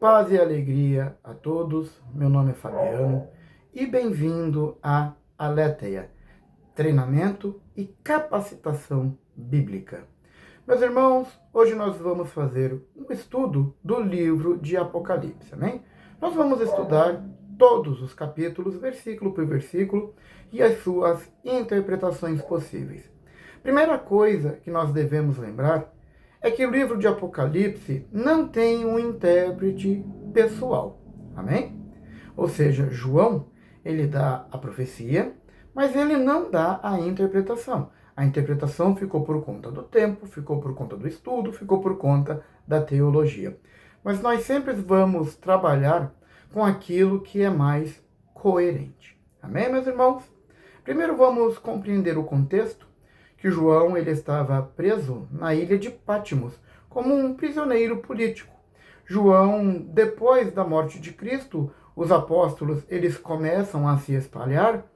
Paz e alegria a todos. Meu nome é Fabiano e bem-vindo a Aletheia, treinamento e capacitação bíblica. Meus irmãos, hoje nós vamos fazer um estudo do livro de Apocalipse, amém? Nós vamos estudar todos os capítulos, versículo por versículo, e as suas interpretações possíveis. Primeira coisa que nós devemos lembrar é que o livro de Apocalipse não tem um intérprete pessoal, amém? Ou seja, João, ele dá a profecia, mas ele não dá a interpretação. A interpretação ficou por conta do tempo, ficou por conta do estudo, ficou por conta da teologia. Mas nós sempre vamos trabalhar com aquilo que é mais coerente. Amém, meus irmãos? Primeiro vamos compreender o contexto, que João ele estava preso na ilha de Patmos, como um prisioneiro político. João, depois da morte de Cristo, os apóstolos eles começam a se espalhar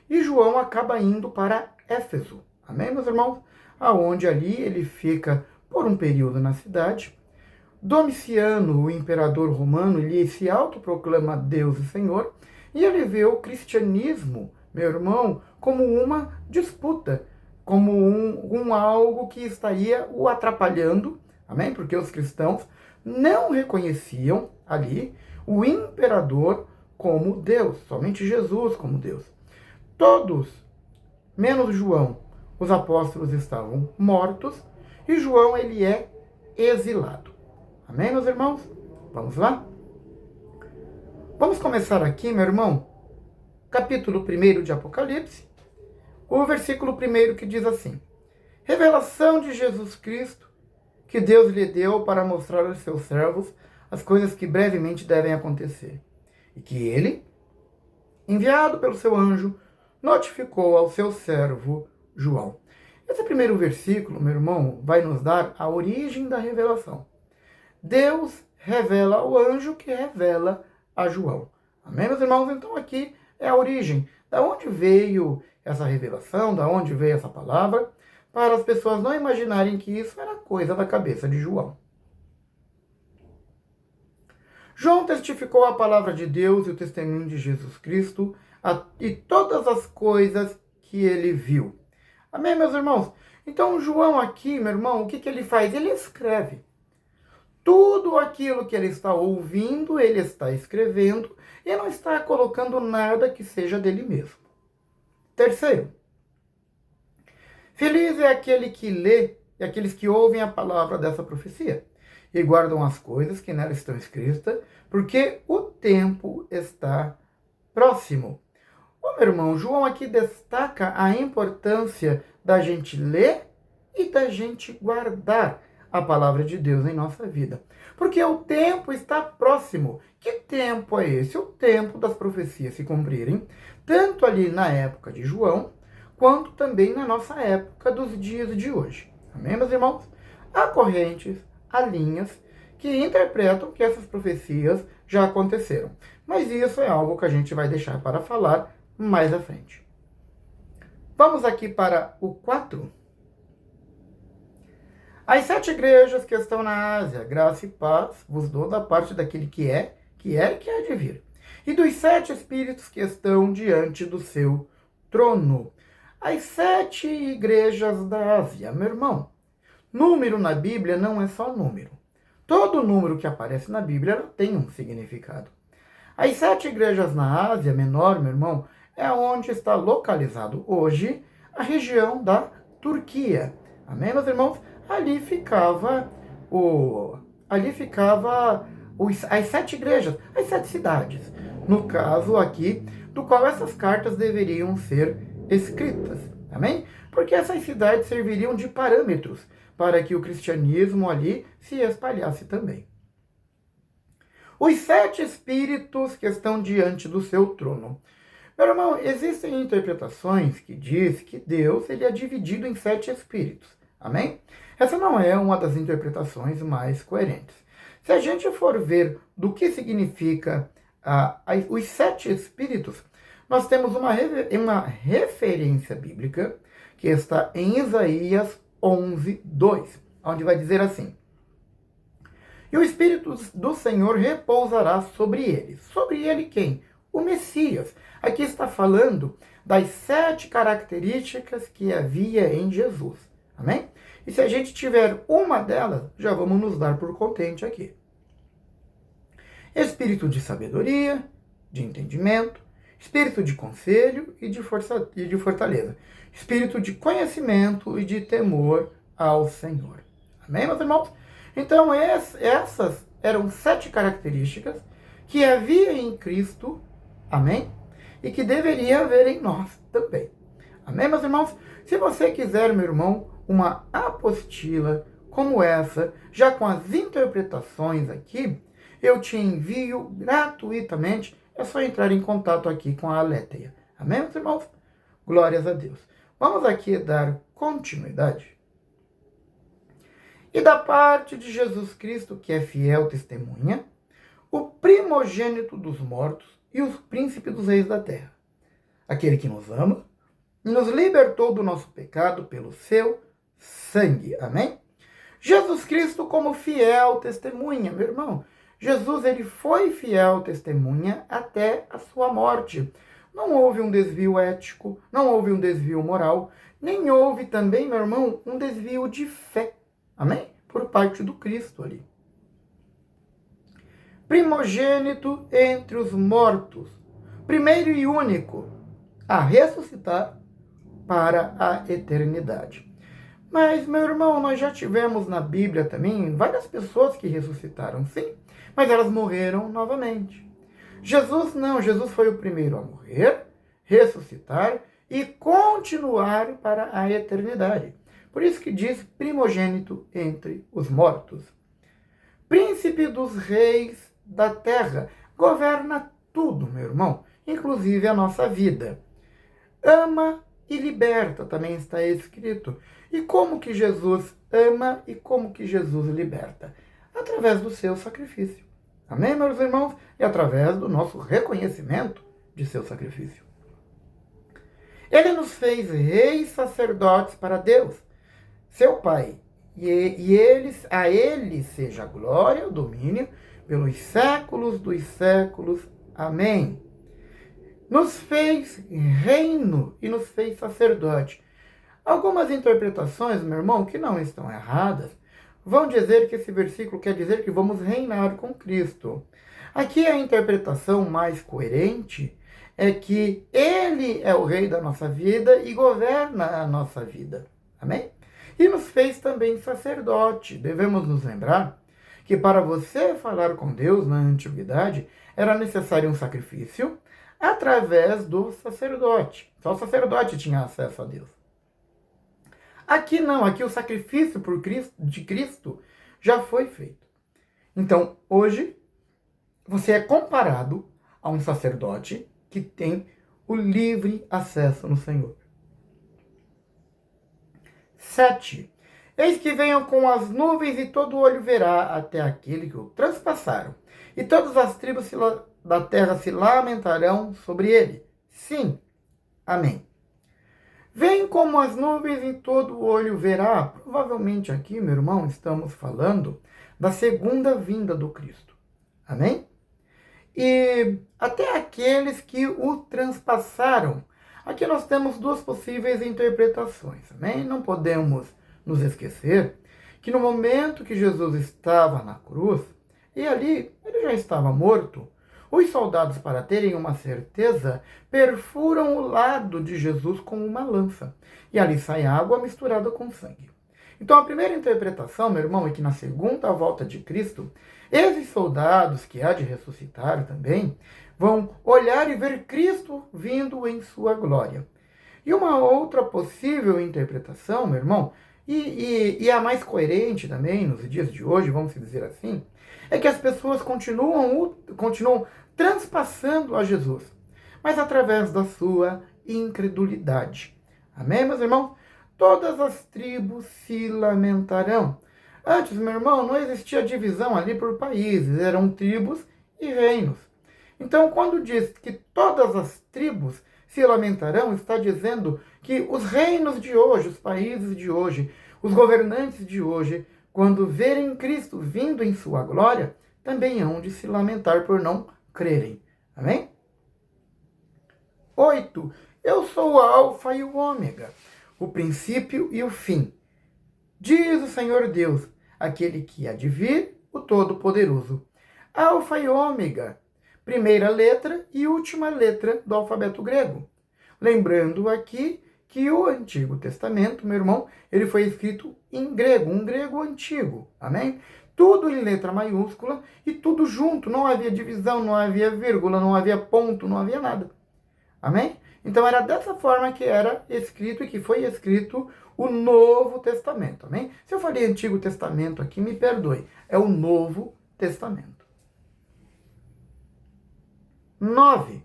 e João acaba indo para Éfeso. Amém, meus irmãos? Aonde ali ele fica por um período na cidade. Domiciano, o imperador romano, ele se autoproclama Deus e Senhor, e ele vê o cristianismo, meu irmão, como uma disputa, como um algo que estaria o atrapalhando, amém? Porque os cristãos não reconheciam ali o imperador como Deus, somente Jesus como Deus. Todos, menos João, os apóstolos estavam mortos e João ele é exilado. Amém, meus irmãos? Vamos lá? Vamos começar aqui, meu irmão, capítulo 1 de Apocalipse, o versículo 1 que diz assim: revelação de Jesus Cristo, que Deus lhe deu para mostrar aos seus servos as coisas que brevemente devem acontecer. E que ele, enviado pelo seu anjo, notificou ao seu servo João. Esse primeiro versículo, meu irmão, vai nos dar a origem da revelação. Deus revela ao anjo que revela a João. Amém, meus irmãos? Então aqui é a origem. Da onde veio essa revelação, da onde veio essa palavra, para as pessoas não imaginarem que isso era coisa da cabeça de João. João testificou a palavra de Deus e o testemunho de Jesus Cristo e todas as coisas que ele viu. Amém, meus irmãos? Então, João aqui, meu irmão, o que ele faz? Ele escreve. Tudo aquilo que ele está ouvindo, ele está escrevendo e não está colocando nada que seja dele mesmo. Terceiro, feliz é aquele que lê e aqueles que ouvem a palavra dessa profecia e guardam as coisas que nela estão escritas, porque o tempo está próximo. Ô, meu irmão, João aqui destaca a importância da gente ler e da gente guardar a palavra de Deus em nossa vida. Porque o tempo está próximo. Que tempo é esse? O tempo das profecias se cumprirem, tanto ali na época de João, quanto também na nossa época dos dias de hoje. Amém, meus irmãos? Há correntes, há linhas que interpretam que essas profecias já aconteceram. Mas isso é algo que a gente vai deixar para falar mais à frente. Vamos aqui para o 4. As 7 igrejas que estão na Ásia, graça e paz vos dou da parte daquele que é e há de vir. E dos 7 espíritos que estão diante do seu trono. As 7 igrejas da Ásia, meu irmão. Número na Bíblia não é só número. Todo número que aparece na Bíblia tem um significado. As 7 igrejas na Ásia Menor, meu irmão, é onde está localizado hoje a região da Turquia. Amém, meus irmãos? Ali ficava as 7 igrejas, as 7 cidades. No caso aqui, do qual essas cartas deveriam ser escritas. Amém? Porque essas cidades serviriam de parâmetros para que o cristianismo ali se espalhasse também. Os 7 espíritos que estão diante do seu trono. Meu irmão, existem interpretações que diz que Deus ele é dividido em 7 espíritos. Amém? Essa não é uma das interpretações mais coerentes. Se a gente for ver do que significa os 7 espíritos, nós temos uma referência bíblica que está em Isaías 11:2, onde vai dizer assim: E o Espírito do Senhor repousará sobre ele. Sobre ele quem? O Messias. Aqui está falando das 7 características que havia em Jesus. Amém? E se a gente tiver uma delas, já vamos nos dar por contente aqui. Espírito de sabedoria, de entendimento, espírito de conselho e de fortaleza. Espírito de conhecimento e de temor ao Senhor. Amém, meus irmãos? Então, essas eram 7 características que havia em Cristo, amém? E que deveria haver em nós também. Amém, meus irmãos? Se você quiser, meu irmão, uma apostila como essa, já com as interpretações aqui, eu te envio gratuitamente. É só entrar em contato aqui com a Aletheia. Amém, meus irmãos? Glórias a Deus. Vamos aqui dar continuidade. E da parte de Jesus Cristo, que é fiel testemunha, o primogênito dos mortos e o príncipe dos reis da terra, aquele que nos ama e nos libertou do nosso pecado pelo seu sangue. Amém? Jesus Cristo como fiel testemunha, meu irmão. Jesus, ele foi fiel testemunha até a sua morte. Não houve um desvio ético, não houve um desvio moral, nem houve também, meu irmão, um desvio de fé. Amém? Por parte do Cristo ali. Primogênito entre os mortos, primeiro e único a ressuscitar para a eternidade. Mas, meu irmão, nós já tivemos na Bíblia também várias pessoas que ressuscitaram, sim, mas elas morreram novamente. Jesus não, Jesus foi o primeiro a morrer, ressuscitar e continuar para a eternidade. Por isso que diz primogênito entre os mortos. Príncipe dos reis da terra, governa tudo, meu irmão, inclusive a nossa vida. Ama e liberta, também está escrito. E como que Jesus ama e como que Jesus liberta? Através do seu sacrifício. Amém, meus irmãos? E através do nosso reconhecimento de seu sacrifício. Ele nos fez reis sacerdotes para Deus, seu Pai. A ele seja a glória, o domínio, pelos séculos dos séculos. Amém. Nos fez reino e nos fez sacerdote. Algumas interpretações, meu irmão, que não estão erradas, vão dizer que esse versículo quer dizer que vamos reinar com Cristo. Aqui a interpretação mais coerente é que ele é o rei da nossa vida e governa a nossa vida. Amém? E nos fez também sacerdote. Devemos nos lembrar que para você falar com Deus na antiguidade era necessário um sacrifício através do sacerdote. Só o sacerdote tinha acesso a Deus. Aqui não, aqui o sacrifício de Cristo já foi feito. Então, hoje, você é comparado a um sacerdote que tem o livre acesso no Senhor. 7. Eis que venham com as nuvens e todo olho verá até aquele que o transpassaram. E todas as tribos da terra se lamentarão sobre ele. Sim. Amém. Vem como as nuvens e todo olho verá. Provavelmente aqui, meu irmão, estamos falando da segunda vinda do Cristo. Amém? E até aqueles que o transpassaram. Aqui nós temos duas possíveis interpretações. Amém? Não podemos nos esquecer que no momento que Jesus estava na cruz, e ali ele já estava morto, os soldados, para terem uma certeza, perfuram o lado de Jesus com uma lança. E ali sai água misturada com sangue. Então a primeira interpretação, meu irmão, é que na segunda volta de Cristo, esses soldados que há de ressuscitar também, vão olhar e ver Cristo vindo em sua glória. E uma outra possível interpretação, meu irmão, e a mais coerente também nos dias de hoje, vamos dizer assim, é que as pessoas continuam transpassando a Jesus, mas através da sua incredulidade. Amém, meus irmãos? Todas as tribos se lamentarão. Antes, meu irmão, não existia divisão ali por países, eram tribos e reinos. Então, quando diz que todas as tribos se lamentarão, está dizendo que os reinos de hoje, os países de hoje, os governantes de hoje, quando verem Cristo vindo em sua glória, também hão de se lamentar por não crerem. Amém? 8. Eu sou o Alfa e o Ômega, o princípio e o fim. Diz o Senhor Deus, aquele que há de vir, o Todo-Poderoso. Alfa e Ômega, primeira letra e última letra do alfabeto grego. Lembrando aqui que o Antigo Testamento, meu irmão, ele foi escrito em grego, um grego antigo. Amém? Tudo em letra maiúscula e tudo junto. Não havia divisão, não havia vírgula, não havia ponto, não havia nada. Amém? Então era dessa forma que era escrito e que foi escrito o Novo Testamento. Amém? Se eu falei Antigo Testamento aqui, me perdoe. É o Novo Testamento. 9.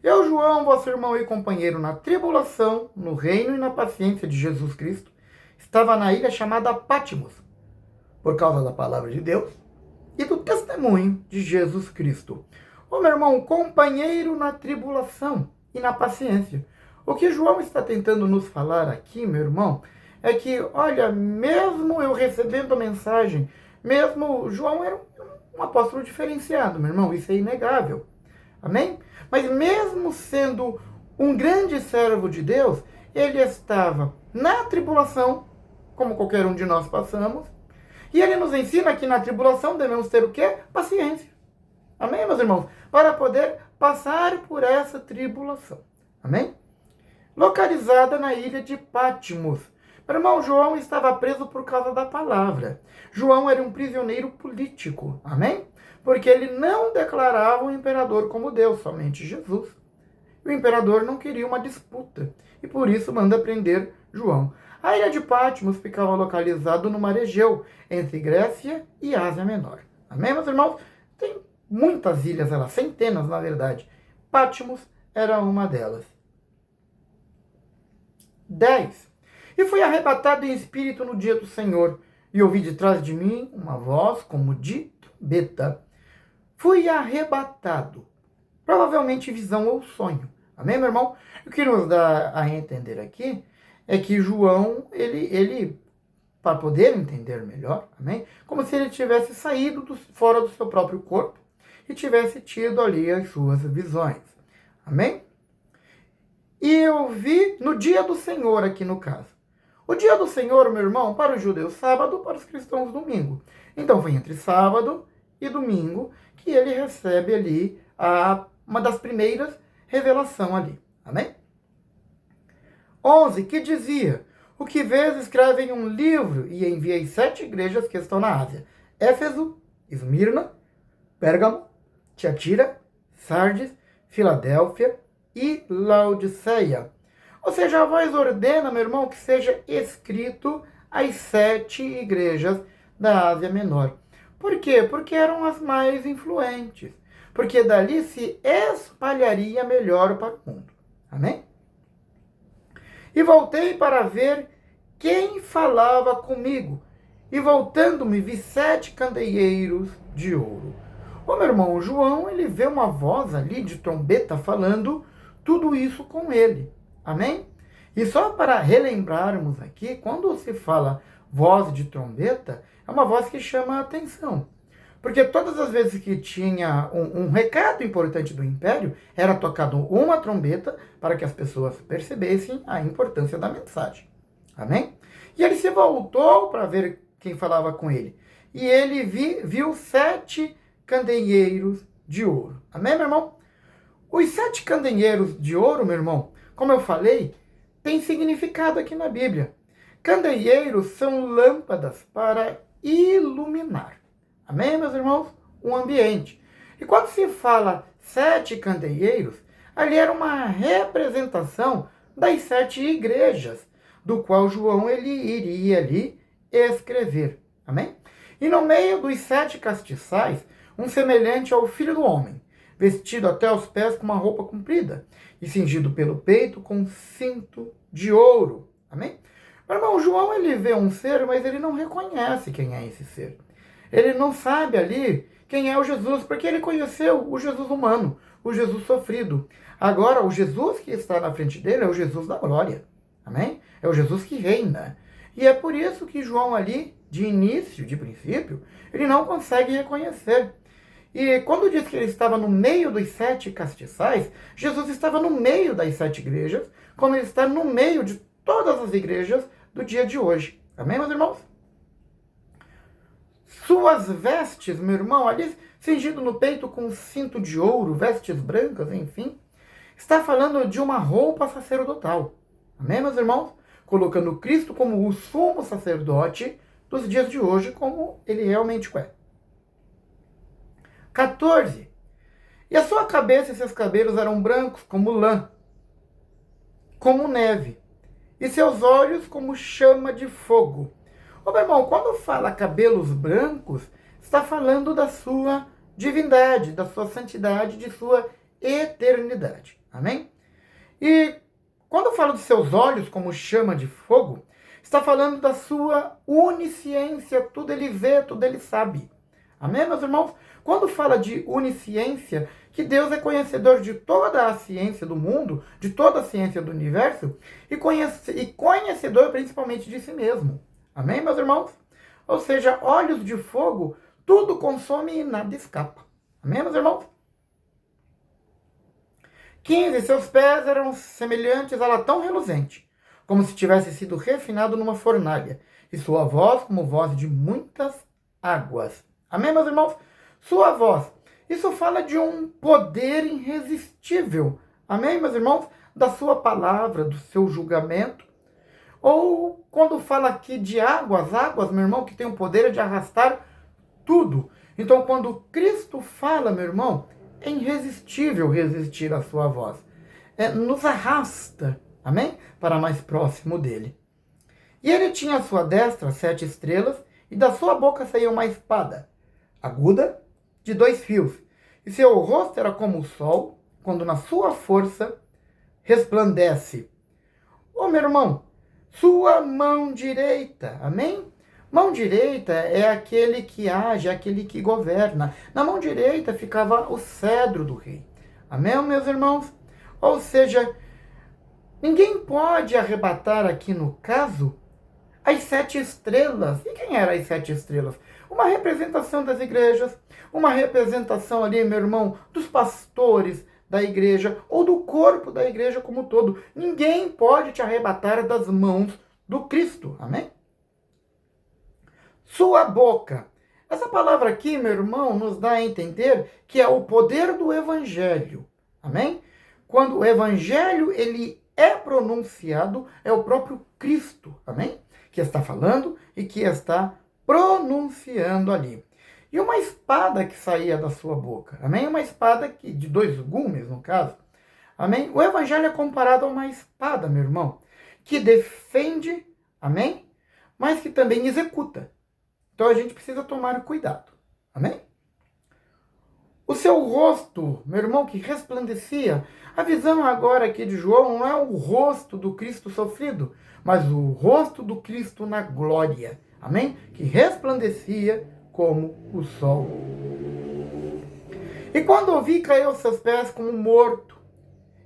Eu, João, vosso irmão e companheiro na tribulação, no reino e na paciência de Jesus Cristo, estava na ilha chamada Pátimos, por causa da palavra de Deus e do testemunho de Jesus Cristo. Ô meu irmão, companheiro na tribulação e na paciência. O que João está tentando nos falar aqui, meu irmão, é que, olha, mesmo eu recebendo a mensagem, mesmo João era um apóstolo diferenciado, meu irmão, isso é inegável. Amém? Mas mesmo sendo um grande servo de Deus, ele estava na tribulação, como qualquer um de nós passamos, e ele nos ensina que na tribulação devemos ter o quê? Paciência. Amém, meus irmãos? Para poder passar por essa tribulação. Amém? Localizada na ilha de Pátimos. Meu irmão, João estava preso por causa da palavra. João era um prisioneiro político. Amém? Porque ele não declarava o imperador como Deus, somente Jesus. O imperador não queria uma disputa e por isso manda prender João. A ilha de Pátimos ficava localizada no Mar Egeu, entre Grécia e Ásia Menor. Amém, meus irmãos? Tem muitas ilhas, centenas na verdade. Pátimos era uma delas. 10. E fui arrebatado em espírito no dia do Senhor, e ouvi de trás de mim uma voz como de trombeta. Fui arrebatado. Provavelmente visão ou sonho. Amém, meu irmão? O que nos dá a entender aqui é que João, ele para poder entender melhor, amém? Como se ele tivesse saído fora do seu próprio corpo e tivesse tido ali as suas visões. Amém? E eu vi no dia do Senhor aqui no caso. O dia do Senhor, meu irmão, para os judeus sábado, para os cristãos domingo. Então foi entre sábado e domingo que ele recebe ali uma das primeiras revelações ali. Amém? 11, que dizia: o que vês escreve em um livro e enviei 7 igrejas que estão na Ásia: Éfeso, Esmirna, Pérgamo, Tiatira, Sardes, Filadélfia e Laodiceia. Ou seja, a voz ordena, meu irmão, que seja escrito às 7 igrejas da Ásia Menor. Por quê? Porque eram as mais influentes. Porque dali se espalharia melhor para o mundo. Amém? E voltei para ver quem falava comigo. E voltando-me, vi 7 candeeiros de ouro. O meu irmão João, ele vê uma voz ali de trombeta falando tudo isso com ele. Amém? E só para relembrarmos aqui, quando se fala voz de trombeta, é uma voz que chama a atenção. Porque todas as vezes que tinha um recado importante do império, era tocado uma trombeta para que as pessoas percebessem a importância da mensagem. Amém? E ele se voltou para ver quem falava com ele. E ele viu 7 candeeiros de ouro. Amém, meu irmão? Os 7 candeeiros de ouro, meu irmão, como eu falei, tem significado aqui na Bíblia. Candeeiros são lâmpadas para iluminar. Amém, meus irmãos? Um ambiente. E quando se fala 7 candeeiros, ali era uma representação das 7 igrejas, do qual João ele iria ali escrever. Amém? E no meio dos 7 castiçais, um semelhante ao Filho do Homem, vestido até os pés com uma roupa comprida, e cingido pelo peito com um cinto de ouro. Amém? Meu irmão, João ele vê um ser, mas ele não reconhece quem é esse ser. Ele não sabe ali quem é o Jesus, porque ele conheceu o Jesus humano, o Jesus sofrido. Agora, o Jesus que está na frente dele é o Jesus da glória. Amém? É o Jesus que reina. E é por isso que João ali de início, de princípio, ele não consegue reconhecer. E quando diz que ele estava no meio dos 7 castiçais, Jesus estava no meio das 7 igrejas, como ele está no meio de todas as igrejas do dia de hoje. Amém, meus irmãos? Suas vestes, meu irmão, ali cingido no peito com um cinto de ouro, vestes brancas, enfim, está falando de uma roupa sacerdotal. Amém, meus irmãos? Colocando Cristo como o sumo sacerdote dos dias de hoje, como ele realmente é. 14. E a sua cabeça e seus cabelos eram brancos como lã, como neve, e seus olhos como chama de fogo. Ô, meu irmão, quando fala cabelos brancos, está falando da sua divindade, da sua santidade, de sua eternidade. Amém? E quando fala dos seus olhos como chama de fogo, está falando da sua onisciência, tudo ele vê, tudo ele sabe. Amém, meus irmãos? Quando fala de onisciência, que Deus é conhecedor de toda a ciência do mundo, de toda a ciência do universo, e conhecedor principalmente de si mesmo. Amém, meus irmãos? Ou seja, olhos de fogo, tudo consome e nada escapa. Amém, meus irmãos? 15. Seus pés eram semelhantes a latão reluzente, como se tivesse sido refinado numa fornalha, e sua voz como voz de muitas águas. Amém, meus irmãos? Sua voz. Isso fala de um poder irresistível. Amém, meus irmãos? Da sua palavra, do seu julgamento. Ou quando fala aqui de águas, meu irmão, que tem o poder de arrastar tudo. Então, quando Cristo fala, meu irmão, é irresistível resistir à sua voz. Nos arrasta, amém? Para mais próximo dele. E ele tinha à sua destra 7 estrelas, e da sua boca saía uma espada, aguda, de 2 fios. E seu rosto era como o sol, quando na sua força resplandece. Ô, meu irmão, sua mão direita, amém? Mão direita é aquele que age, é aquele que governa. Na mão direita ficava o cedro do rei. Amém, meus irmãos? Ou seja, ninguém pode arrebatar aqui no caso as 7 estrelas. E quem eram as 7 estrelas? Uma representação das igrejas, uma representação ali, meu irmão, dos pastores da igreja ou do corpo da igreja como um todo. Ninguém pode te arrebatar das mãos do Cristo. Amém? Sua boca. Essa palavra aqui, meu irmão, nos dá a entender que é o poder do evangelho. Amém? Quando o evangelho ele é pronunciado, é o próprio Cristo. Amém? Que está falando e que está pronunciando ali. E uma espada que saía da sua boca. Amém? Uma espada de 2 gumes, no caso. Amém? O evangelho é comparado a uma espada, meu irmão, que defende, amém? Mas que também executa. Então a gente precisa tomar cuidado. Amém? O seu rosto, meu irmão, que resplandecia. A visão agora aqui de João não é o rosto do Cristo sofrido, mas o rosto do Cristo na glória. Amém? Que resplandecia como o sol. E quando ouvi, caiu aos seus pés como morto.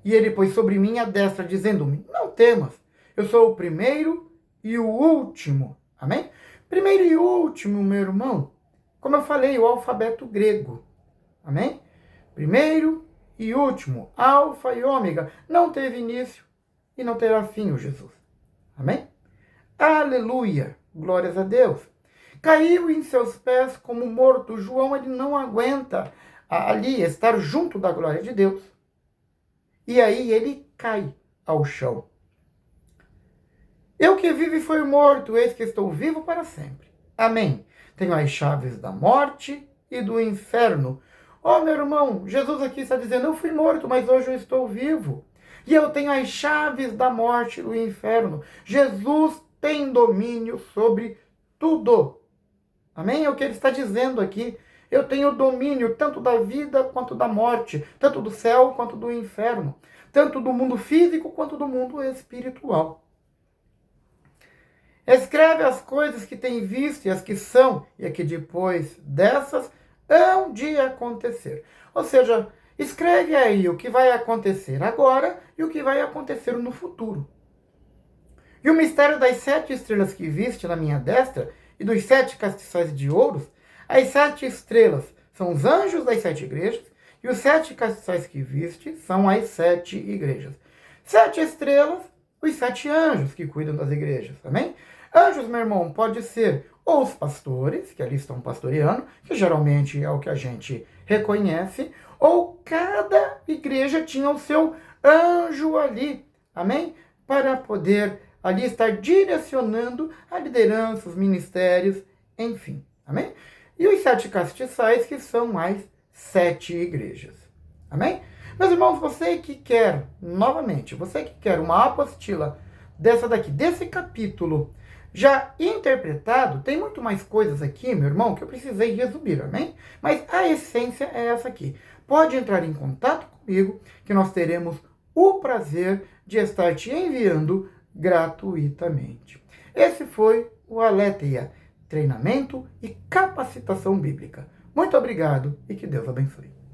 E ele pôs sobre mim a destra, dizendo-me, não temas, eu sou o primeiro e o último. Amém? Primeiro e último, meu irmão, como eu falei, o alfabeto grego. Amém? Primeiro e último, alfa e ômega, não teve início e não terá fim o Jesus. Amém? Aleluia, glórias a Deus. Caiu em seus pés como morto. João, ele não aguenta ali estar junto da glória de Deus. E aí ele cai ao chão. Eu que vivo e fui morto, eis que estou vivo para sempre. Amém. Tenho as chaves da morte e do inferno. Oh, meu irmão, Jesus aqui está dizendo, eu fui morto, mas hoje eu estou vivo. E eu tenho as chaves da morte e do inferno. Jesus tem domínio sobre tudo. Amém? É o que ele está dizendo aqui. Eu tenho domínio tanto da vida quanto da morte, tanto do céu quanto do inferno, tanto do mundo físico quanto do mundo espiritual. Escreve as coisas que tem visto e as que são, e que depois dessas hão de acontecer. Ou seja, escreve aí o que vai acontecer agora e o que vai acontecer no futuro. E o mistério das 7 estrelas que viste na minha destra e dos 7 castiçais de ouros, as 7 estrelas são os anjos das 7 igrejas, e os 7 castiçais que viste são as 7 igrejas. 7 estrelas, os 7 anjos que cuidam das igrejas, amém? Anjos, meu irmão, pode ser ou os pastores, que ali estão pastoreando, que geralmente é o que a gente reconhece, ou cada igreja tinha o seu anjo ali, amém? Para poder ali estar direcionando a liderança, os ministérios, enfim, amém? E os 7 castiçais, que são as 7 igrejas, amém? Meus irmãos, você que quer, novamente, você que quer uma apostila dessa daqui, desse capítulo, já interpretado, tem muito mais coisas aqui, meu irmão, que eu precisei resumir, amém? Mas a essência é essa aqui. Pode entrar em contato comigo, que nós teremos o prazer de estar te enviando gratuitamente. Esse foi o Aletheia, treinamento e capacitação bíblica. Muito obrigado e que Deus abençoe.